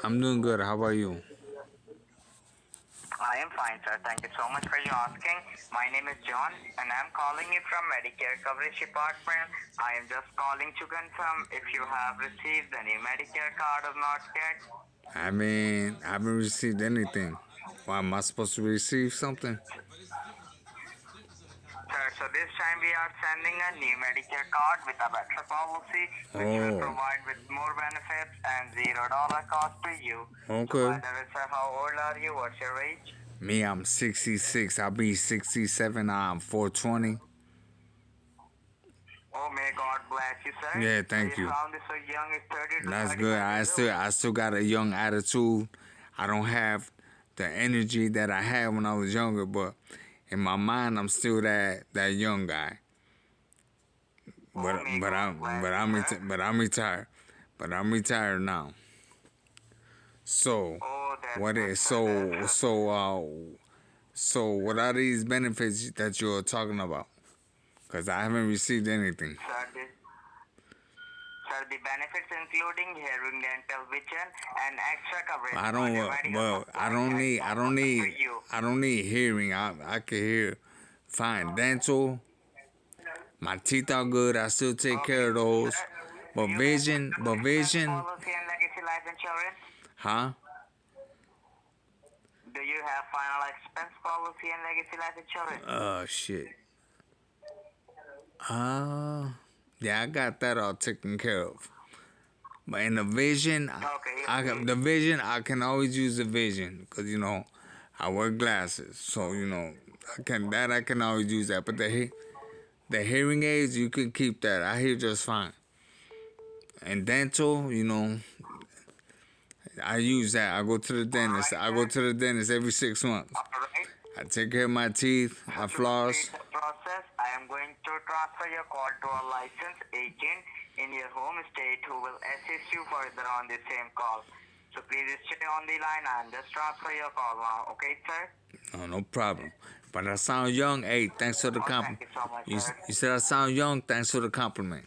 I'm doing good. How about you? I am fine, sir. Thank you so much for you asking. My name is John, and I'm calling you from Medicare Coverage Department. I am just calling to confirm if you have received the new Medicare card or not yet. I mean, I haven't received anything. Why am I supposed to receive something? Sir, so this time we are sending a new Medicare card with a better policy, which will Oh, provide with more benefits and $0 cost to you. So, by okay. the way, sir, how old are you? What's your age? Me, I'm 66. I'll be 67. I'm 420. Oh, may God bless you, sir. Yeah, So you thank you. sound so young, is 30 to That's good. 35 I years still, old. I still got a young attitude. I don't have the energy that I had when I was younger, but in my mind, I'm still that young guy. Oh, But may but God I'm bless but you, I'm sir. reti- but I'm retired. But I'm retired now. So Oh, that's what good, is sir. That's so good. so so what are these benefits that you're talking about? Because I haven't received anything. Sir, the benefits including hearing, dental, vision, and extra coverage I on don't your medical well supplies at no cost to you. I don't need hearing. I can hear fine. Dental, my teeth are good. I still take Okay, care of sir, those. do you have final But expense vision, policy and legacy life insurance? huh? Do you have final expense policy and legacy life insurance? Shit. Uh, yeah, I got that all taken care of. But in the vision, Okay, the vision, I can always use the vision because I wear glasses, so I can always use that. But the hearing aids, you can keep that. I hear just fine. And dental, I use that. I go to the all dentist. right, I sir. go to the dentist every 6 months. All right. I take care of my teeth. So I to complete floss. the process, I am going to transfer your call to a licensed agent in your home state who will assist you further on the same call. So please stay on the line and just transfer your call now. Okay, sir? Oh, no problem. But I sound young. Hey, thanks for the Oh, thank compliment. you so much, sir. You said I sound young. Thanks for the compliment.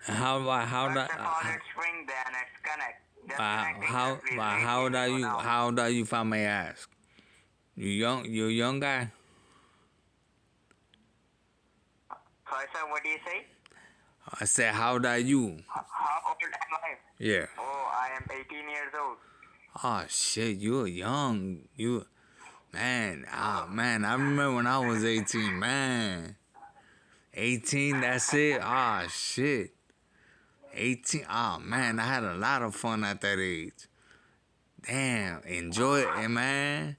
How Once that the call is ring, then it's connect. Disconnecting, sir. how Please wait. how Here old we are go you? now. How old are you, if I may ask? You a young guy? Sorry, sir. What do you say? I said, how old are you? How old am I? Yeah. Oh, I am 18 years old. Oh shit, you're young. You man, Oh, man, I remember when I was 18, man. 18, that's it. Ah shit. 18. Oh man, I had a lot of fun at that age. Damn, enjoy it, man.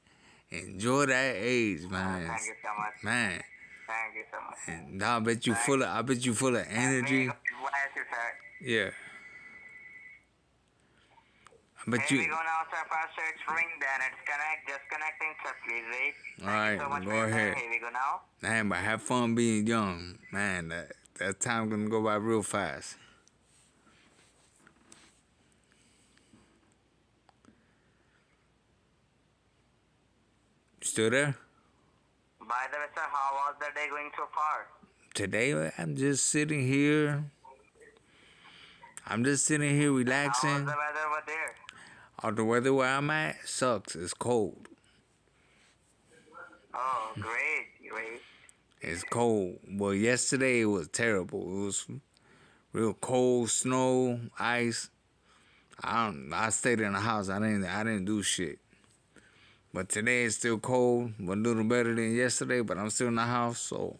Enjoy that age, man. thank you so much. Man. Thank you so much. And Thank you. I bet you full of And may energy. God bless you, sir. Yeah. I bet Here we you. go now, sir. First it's ring, then it's connect. Just connecting, sir. Please wait. All Thank you right, so much for go your time. ahead. Here we go now. Man, but have fun being young. Man, that time gonna go by real fast. You still there? By the way, sir, how was the day going so far? Today, I'm just sitting here. I'm just sitting here And how was the relaxing. weather over there? The weather where I'm at sucks. It's cold. Oh, great, great. It's cold. Well, yesterday it was terrible. It was real cold, snow, ice. I stayed in the house. I didn't do shit. But today it's still cold, but a little better than yesterday. But I'm still in the house, so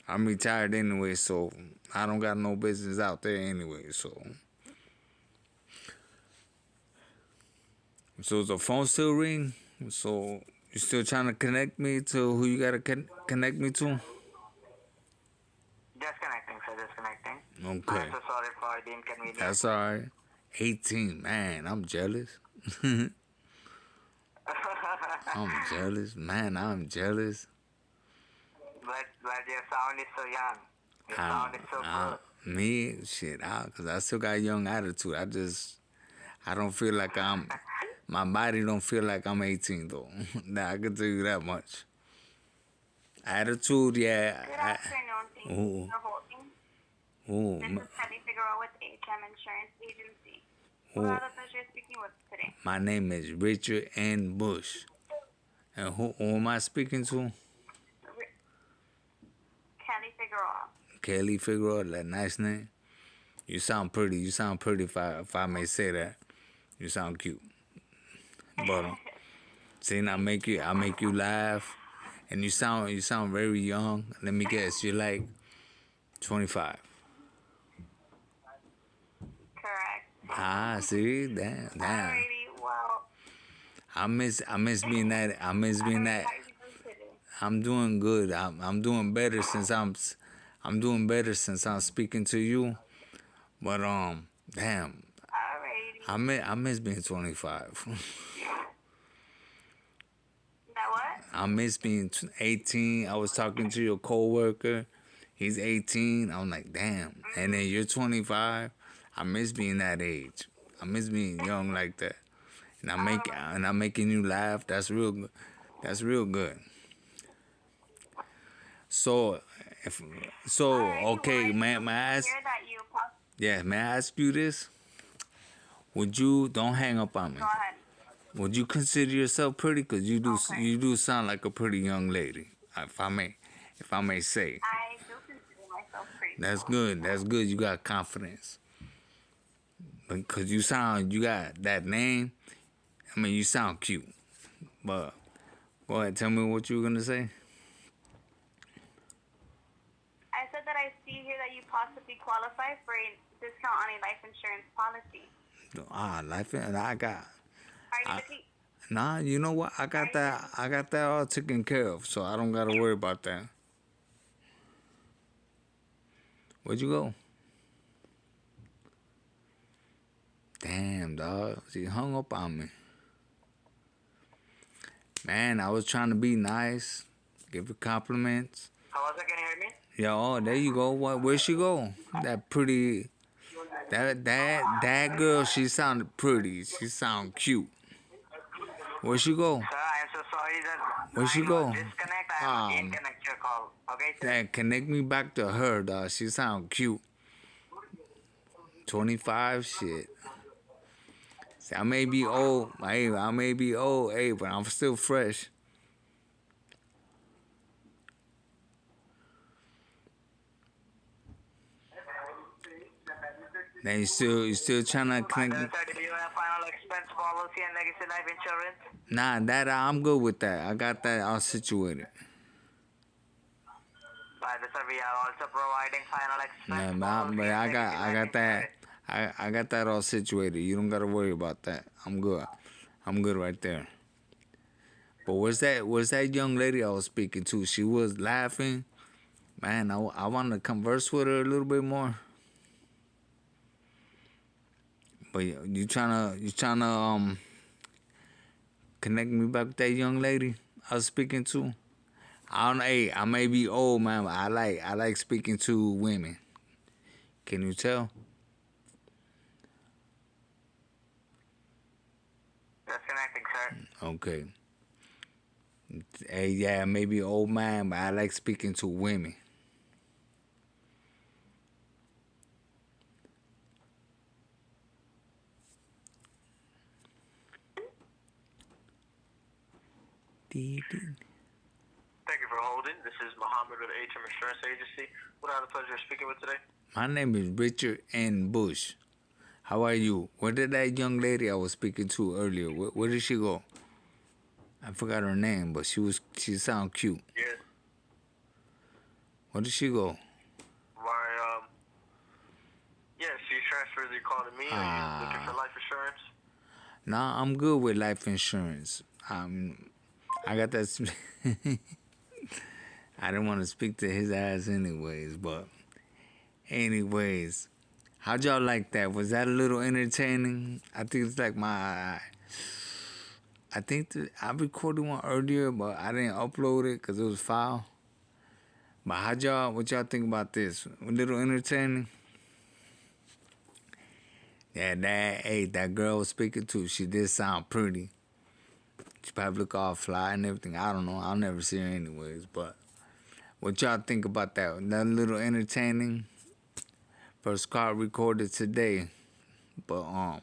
I'm retired anyway. So I don't got no business out there anyway. So the phone still ring. So you still trying to connect me to who you gotta connect me to? Just connecting, sir. Just connecting. I'm Okay, so sorry for the inconvenience. that's all right. 18, man, I'm jealous. I'm jealous, man. I'm jealous. but your sound is so young. Your I, sound is so good. me, shit, cause I still got a young attitude. I don't feel like my body don't feel like I'm 18 though. Nah, I can tell you that much. Attitude, yeah. Good afternoon. Thank you Who, for holding. Oh, This is Kelly Figueroa with HM Insurance Agency. Who oh, have the pleasure of speaking with today? my name is Richard N. Bush. And who am I speaking to? Kelly Figueroa. Kelly Figueroa, that nice name. You sound pretty. You sound pretty if I may say that. You sound cute. But see, I make you laugh, and you sound very young. Let me guess, you're like 25. Correct. Ah, see, damn. Alrighty, well, I miss being that. I miss being alrighty, that. how are you doing today? I'm doing good. I'm doing better I'm doing better since I'm speaking to you. But damn, Alrighty. I miss being 25. That what? I miss being 18. I was talking to your coworker. He's 18. I'm like, damn. And then you're 25. I miss being that age. I miss being young like that. And I'm making you laugh. That's real good. That's real good. So, if Alrighty, well, okay, I do may I ask? hear that you Yeah, may I ask you this? Would you don't hang up on me? go ahead. Would you consider yourself pretty? Cause Okay. you do sound like a pretty young lady. If I may say. I do consider myself pretty. That's good. That's good. You got confidence. Because you got that name. I mean, you sound cute. But go ahead, tell me what you were gonna say. I said that I see here that you possibly qualify for a discount on a life insurance policy. Life, and I got. Are you I, looking? nah, you know what? I got that. I got that all taken care of, so I don't gotta worry about that. Where'd you go? Damn, dog. She hung up on me. Man, I was trying to be nice, give her compliments. Hello, sir, can you hear me? Yeah, oh, there you go. Where'd she go? That pretty, that girl. She sounded pretty. She sounded cute. Where'd she go? Sir, I am so sorry that Where'd she line was go? disconnect. I am again connect your call. Okay, sir? That connect me back to her, dog. She sound cute. 25, shit. See, I may be old, hey, hey, but I'm still fresh. Then you still trying to connect me? Sir, do you have final expense policy and legacy life insurance? Nah, that I'm good with that. I got that all situated. By the sir, we are also providing final Nah, expense policy but and legacy I life got that. insurance. I got that all situated. You don't gotta worry about that. I'm good. I'm good right there. But where's that young lady I was speaking to? She was laughing. Man, I want to converse with her a little bit more. But you tryna connect me back with that young lady I was speaking to? I don't. Hey, I may be old, man. But I like speaking to women. Can you tell? Just connecting, sir. Okay. Hey, yeah, maybe old man, but I like speaking to women. Thank you for holding. This is Muhammad with HM Insurance Agency. What I have the pleasure of speaking with today? My name is Richard N. Bush. How are you? Where did that young lady I was speaking to earlier? Where did she go? I forgot her name, but she sound cute. Yes. Where did she go? Why, yes, you transferred the call to me. Are you looking for life insurance? Nah, I'm good with life insurance. I got that. I didn't want to speak to his ass anyways, but anyways, how'd y'all like that? Was that a little entertaining? I think it's like I think I recorded one earlier, but I didn't upload it because it was foul. But what y'all think about this? A little entertaining? Yeah, that girl I was speaking to, she did sound pretty. She probably look all fly and everything. I don't know. I'll never see her anyways. But what y'all think about that? That little entertaining? First call recorded today. But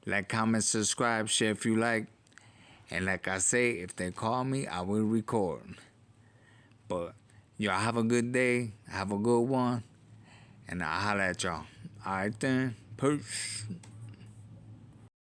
like, comment, subscribe, share if you like. And like I say, if they call me, I will record. But y'all have a good day. Have a good one. And I'll holler at y'all. All right then. Peace.